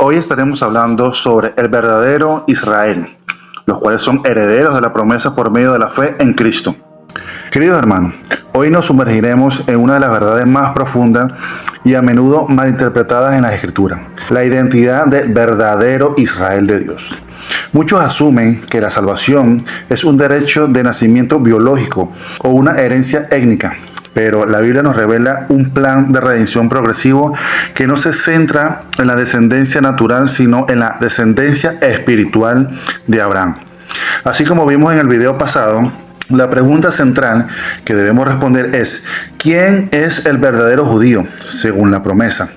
Hoy estaremos hablando sobre el verdadero Israel, los cuales son herederos de la promesa por medio de la fe en Cristo. Queridos hermanos, hoy nos sumergiremos en una de las verdades más profundas y a menudo malinterpretadas en las Escrituras, la identidad del verdadero Israel de Dios. Muchos asumen que la salvación es un derecho de nacimiento biológico o una herencia étnica, pero la Biblia nos revela un plan de redención progresivo que no se centra en la descendencia natural, sino en la descendencia espiritual de Abraham. Así como vimos en el video pasado, la pregunta central que debemos responder es: ¿quién es el verdadero judío según la promesa?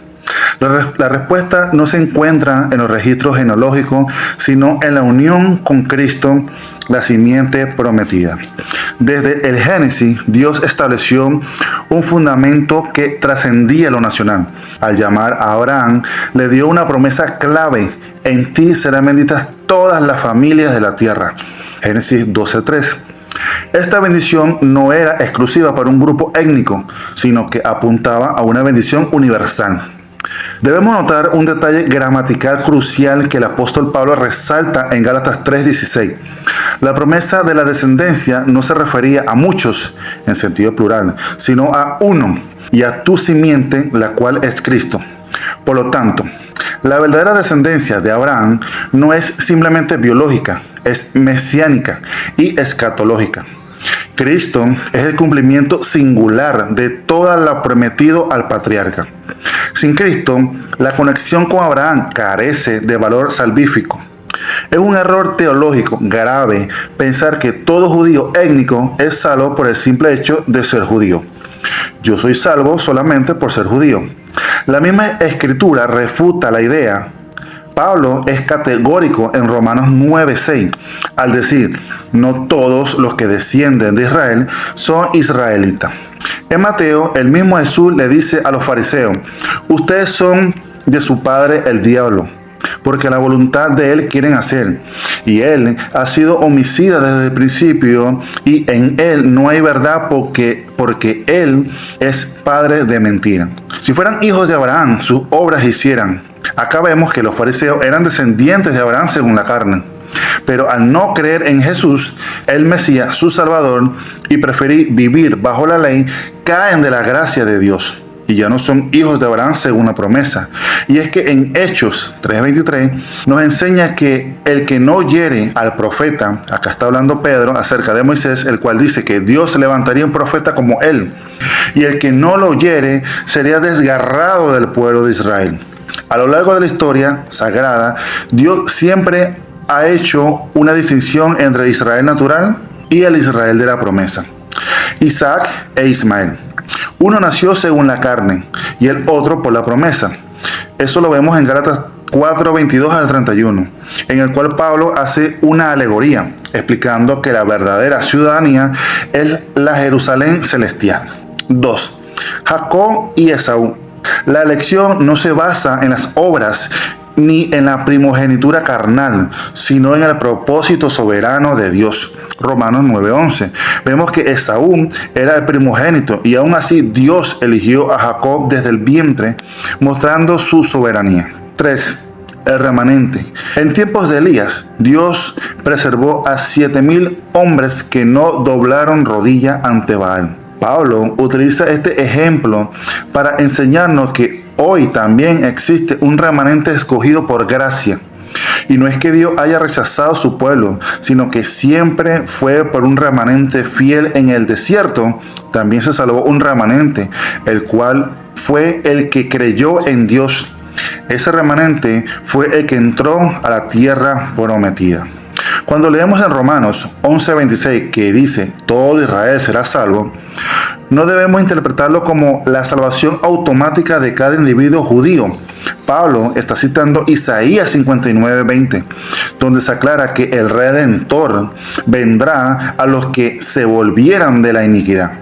La respuesta no se encuentra en los registros genealógicos, sino en la unión con Cristo, la simiente prometida. Desde el Génesis, Dios estableció un fundamento que trascendía lo nacional. Al llamar a Abraham, le dio una promesa clave: en ti serán benditas todas las familias de la tierra. Génesis 12:3. Esta bendición no era exclusiva para un grupo étnico, sino que apuntaba a una bendición universal. Debemos notar un detalle gramatical crucial que el apóstol Pablo resalta en Gálatas 3:16. La promesa de la descendencia no se refería a muchos en sentido plural, sino a uno, y a tu simiente, la cual es Cristo. Por lo tanto, la verdadera descendencia de Abraham no es simplemente biológica, es mesiánica y escatológica. Cristo es el cumplimiento singular de todo lo prometido al patriarca. Sin Cristo, la conexión con Abraham carece de valor salvífico. Es un error teológico grave pensar que todo judío étnico es salvo por el simple hecho de ser judío. Yo soy salvo solamente por ser judío. La misma escritura refuta la idea. Pablo es categórico en Romanos 9:6 al decir: no todos los que descienden de Israel son israelitas. En Mateo, el mismo Jesús le dice a los fariseos: ustedes son de su padre el diablo, porque la voluntad de él quieren hacer, y él ha sido homicida desde el principio, y en él no hay verdad porque él es padre de mentira. Si fueran hijos de Abraham, sus obras hicieran. Acá vemos que los fariseos eran descendientes de Abraham según la carne, pero al no creer en Jesús, el Mesías, su Salvador, y preferir vivir bajo la ley, caen de la gracia de Dios y ya no son hijos de Abraham según la promesa. Y es que en Hechos 3:23 nos enseña que el que no oyere al profeta, acá está hablando Pedro acerca de Moisés, el cual dice que Dios levantaría un profeta como él, y el que no lo oyere sería desgarrado del pueblo de Israel. A lo largo de la historia sagrada, Dios siempre ha hecho una distinción entre el Israel natural y el Israel de la promesa. Isaac e Ismael. Uno nació según la carne y el otro por la promesa. Eso lo vemos en Gálatas 4:22 al 31, en el cual Pablo hace una alegoría explicando que la verdadera ciudadanía es la Jerusalén celestial. 2. Jacob y Esaú. La elección no se basa en las obras ni en la primogenitura carnal, sino en el propósito soberano de Dios. Romanos 9:11. Vemos que Esaú era el primogénito y aún así Dios eligió a Jacob desde el vientre, mostrando su soberanía. 3. El remanente. En tiempos de Elías, Dios preservó a 7,000 hombres que no doblaron rodilla ante Baal. Pablo utiliza este ejemplo para enseñarnos que hoy también existe un remanente escogido por gracia. Y no es que Dios haya rechazado a su pueblo, sino que siempre fue por un remanente fiel. En el desierto también se salvó un remanente, el cual fue el que creyó en Dios. Ese remanente fue el que entró a la tierra prometida. Cuando leemos en Romanos 11:26 que dice todo Israel será salvo, no debemos interpretarlo como la salvación automática de cada individuo judío. Pablo está citando Isaías 59:20, donde se aclara que el Redentor vendrá a los que se volvieran de la iniquidad.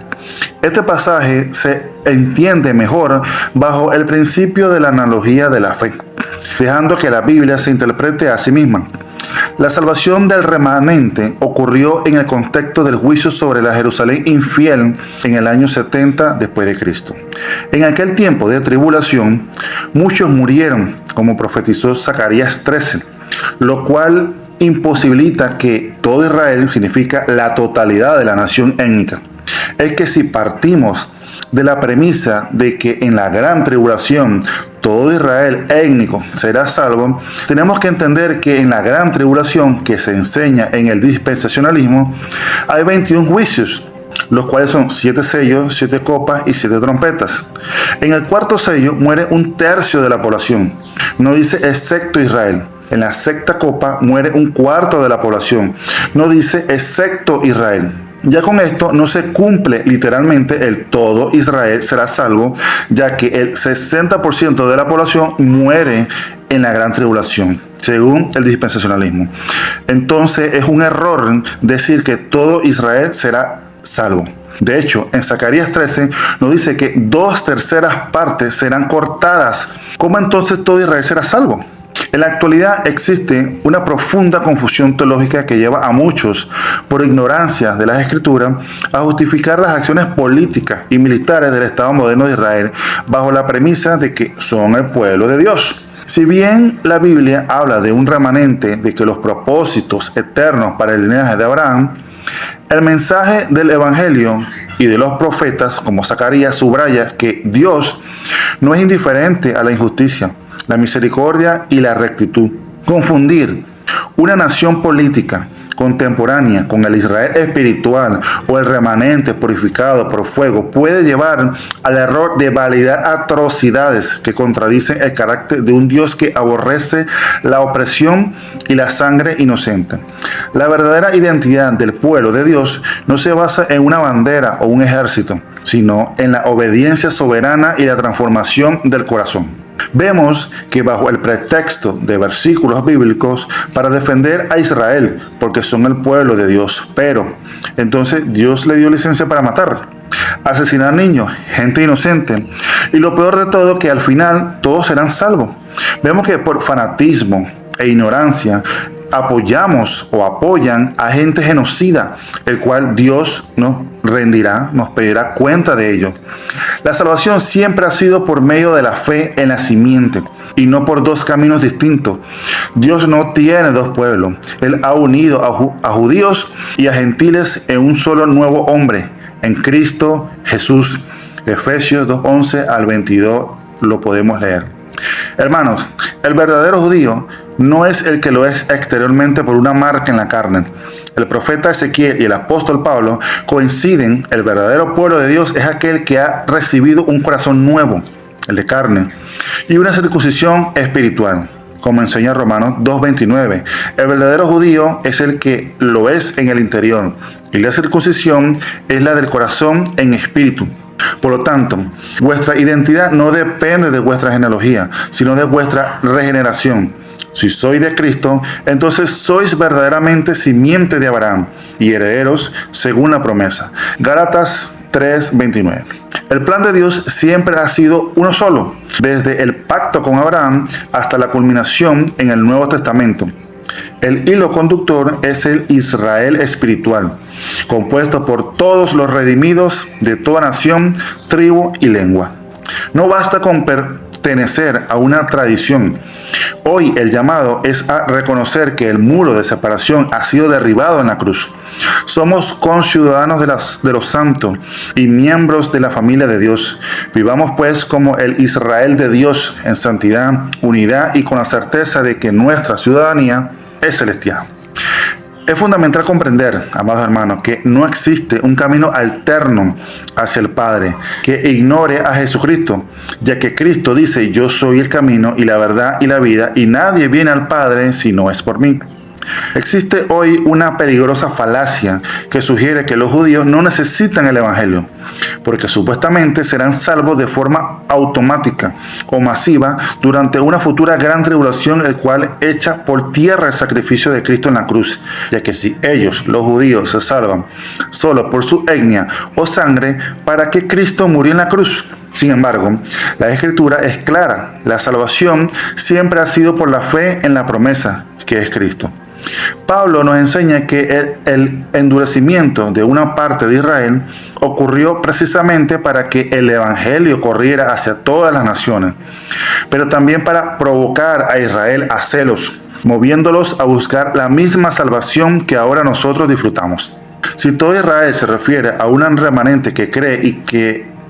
Este pasaje se entiende mejor bajo el principio de la analogía de la fe, dejando que la Biblia se interprete a sí misma. La salvación del remanente ocurrió en el contexto del juicio sobre la Jerusalén infiel en el año 70 después de Cristo. En aquel tiempo de tribulación, muchos murieron como profetizó Zacarías 13, lo cual imposibilita que todo Israel significa la totalidad de la nación étnica. Es que si partimos de la premisa de que en la gran tribulación todo Israel étnico será salvo, tenemos que entender que en la gran tribulación que se enseña en el dispensacionalismo hay 21 juicios, los cuales son 7 sellos, 7 copas y 7 trompetas. En el cuarto sello muere 1/3 de la población. No dice excepto Israel. En la sexta copa muere 1/4 de la población. No dice excepto Israel. Ya con esto no se cumple literalmente el todo Israel será salvo, ya que el 60% de la población muere en la gran tribulación, según el dispensacionalismo. Entonces es un error decir que todo Israel será salvo. De hecho, en Zacarías 13 nos dice que 2/3 partes serán cortadas. ¿Cómo entonces todo Israel será salvo? En la actualidad existe una profunda confusión teológica que lleva a muchos, por ignorancia de las Escrituras, a justificar las acciones políticas y militares del Estado moderno de Israel bajo la premisa de que son el pueblo de Dios. Si bien la Biblia habla de un remanente, de que los propósitos eternos para el linaje de Abraham, el mensaje del Evangelio y de los profetas, como Zacarías, subraya que Dios no es indiferente a la injusticia, la misericordia y la rectitud. Confundir una nación política contemporánea con el Israel espiritual o el remanente purificado por fuego puede llevar al error de validar atrocidades que contradicen el carácter de un Dios que aborrece la opresión y la sangre inocente. La verdadera identidad del pueblo de Dios no se basa en una bandera o un ejército, sino en la obediencia soberana y la transformación del corazón. Vemos que bajo el pretexto de versículos bíblicos para defender a Israel, porque son el pueblo de Dios, pero entonces Dios le dio licencia para matar, asesinar niños, gente inocente, y lo peor de todo, que al final todos serán salvos. Vemos que por fanatismo e ignorancia apoyamos o apoyan a gente genocida, el cual Dios nos rendirá, nos pedirá cuenta de ello. La salvación siempre ha sido por medio de la fe en la simiente y no por dos caminos distintos. Dios no tiene dos pueblos. Él ha unido a judíos y a gentiles en un solo nuevo hombre, en Cristo Jesús. Efesios 2:11 al 22 lo podemos leer. Hermanos, el verdadero judío no es el que lo es exteriormente por una marca en la carne. El profeta Ezequiel y el apóstol Pablo coinciden. El verdadero pueblo de Dios es aquel que ha recibido un corazón nuevo, el de carne, y una circuncisión espiritual, como enseña Romanos 2:29. El verdadero judío es el que lo es en el interior, y la circuncisión es la del corazón en espíritu. Por lo tanto, vuestra identidad no depende de vuestra genealogía, sino de vuestra regeneración. Si sois de Cristo, entonces sois verdaderamente simiente de Abraham y herederos según la promesa. Gálatas 3:29. El plan de Dios siempre ha sido uno solo, desde el pacto con Abraham hasta la culminación en el Nuevo Testamento. El hilo conductor es el Israel espiritual, compuesto por todos los redimidos de toda nación, tribu y lengua. No basta con pertenecer a una tradición. Hoy el llamado es a reconocer que el muro de separación ha sido derribado en la cruz. Somos conciudadanos de los santos y miembros de la familia de Dios. Vivamos pues como el Israel de Dios, en santidad, unidad y con la certeza de que nuestra ciudadanía es celestial. Es fundamental comprender, amados hermanos, que no existe un camino alterno hacia el Padre que ignore a Jesucristo, ya que Cristo dice: yo soy el camino y la verdad y la vida, y nadie viene al Padre si no es por mí. Existe hoy una peligrosa falacia que sugiere que los judíos no necesitan el Evangelio, porque supuestamente serán salvos de forma automática o masiva durante una futura gran tribulación, el cual echa por tierra el sacrificio de Cristo en la cruz, ya que si ellos, los judíos, se salvan solo por su etnia o sangre, ¿para qué Cristo murió en la cruz? Sin embargo, la Escritura es clara: la salvación siempre ha sido por la fe en la promesa, que es Cristo. Pablo nos enseña que el endurecimiento de una parte de Israel ocurrió precisamente para que el evangelio corriera hacia todas las naciones, pero también para provocar a Israel a celos, moviéndolos a buscar la misma salvación que ahora nosotros disfrutamos. Si todo Israel se refiere a un remanente que cree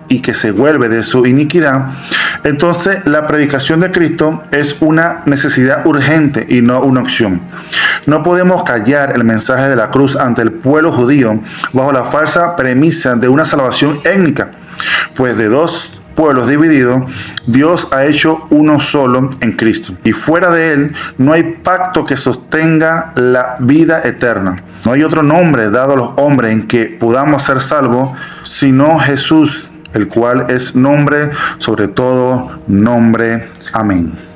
y que se vuelve de su iniquidad, entonces la predicación de Cristo es una necesidad urgente y no una opción. No podemos callar el mensaje de la cruz ante el pueblo judío bajo la falsa premisa de una salvación étnica, pues de dos pueblos divididos, Dios ha hecho uno solo en Cristo. Y fuera de Él no hay pacto que sostenga la vida eterna. No hay otro nombre dado a los hombres en que podamos ser salvos, sino Jesús, el cual es nombre sobre todo nombre. Amén.